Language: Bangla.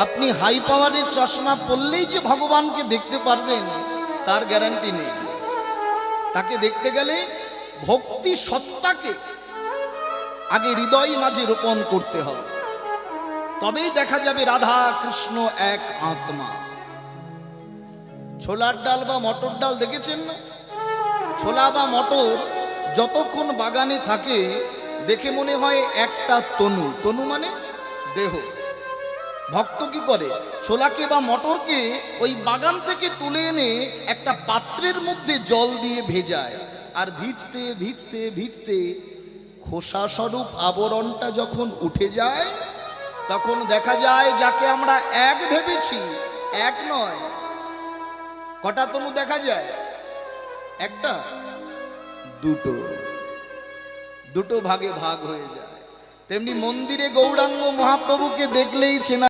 আপনি হাই পাওয়ারের চশমা পরলেই যে ভগবানকে দেখতে পারবেন তার গ্যারান্টি নেই। তাকে দেখতে গেলে ভক্তি সত্তাকে আগে হৃদয় মাঝে রোপণ করতে হবে, তবেই দেখা যাবে রাধা কৃষ্ণ এক আত্মা। ছোলার ডাল বা মটর ডাল দেখেছেন না? ছোলা বা মটর যতক্ষণ বাগানে থাকে দেখে মনে হয় একটা তনু, তনু মানে দেহ। ভক্ত কি করে? ছোলাকে বা মটরকে ওই বাগান থেকে তুলে এনে একটা পাত্রের মধ্যে জল দিয়ে ভেজায়, আর ভিজতে ভিজতে ভিজতে খোসা স্বরূপ আবরণটা যখন উঠে যায় তখন দেখা যায় যাকে আমরা এক ভেবেছি এক নয়। কটা তনু দেখা যায়? একটা, দুটো, দুটো ভাগে ভাগ হয়ে যায়। তেমনি মন্দিরে গৌরাঙ্গ মহাপ্রভুকে দেখলেই চেনা